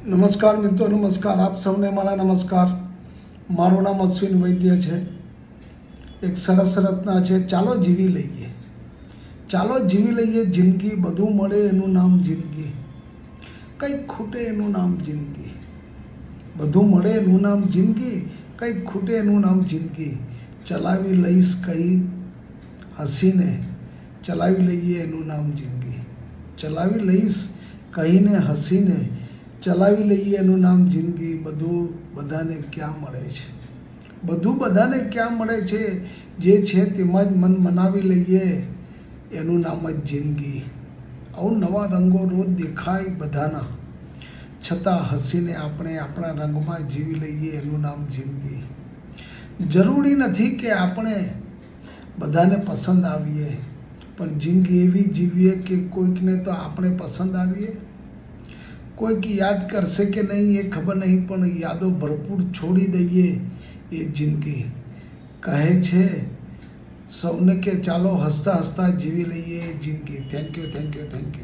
નમસ્કાર મિત્રો, નમસ્કાર. આપ સૌને મારા નમસ્કાર. મારું નામ અશ્વિન વૈદ્ય છે. એક સરસ રચના છે, ચાલો જીવી લઈએ. ચાલો જીવી લઈએ જિંદગી, બધું મળે એનું નામ જિંદગી, કંઈક ખૂટે એનું નામ જિંદગી. બધું મળે એનું નામ જિંદગી, કંઈક ખૂટે એનું નામ જિંદગી. ચલાવી લઈશ કઈ હસીને, ચલાવી લઈએ એનું નામ જિંદગી. ચલાવી લઈશ કહીને હસીને, ચલાવી લઈએ એનું નામ જિંદગી. બધું બધાને ક્યાં મળે છે, બધું બધાને ક્યાં મળે છે, જે છે તેમાં જ મન મનાવી લઈએ એનું નામ જ જિંદગી. આવું નવા રંગો રોજ દેખાય બધાના, છતાં હસીને આપણે આપણા રંગમાં જીવી લઈએ એનું નામ જિંદગી. જરૂરી નથી કે આપણે બધાને પસંદ આવીએ, પણ જિંદગી એવી જીવીએ કે કોઈકને તો આપણે પસંદ આવીએ. કોઈક યાદ કરશે કે નહીં એ ખબર નહીં, પણ યાદો ભરપૂર છોડી દઈએ એ જિંદગી. કહે છે સૌને કે ચાલો હસતા હસતા જીવી લઈએ એ જિંદગી. Thank you, thank you, thank you.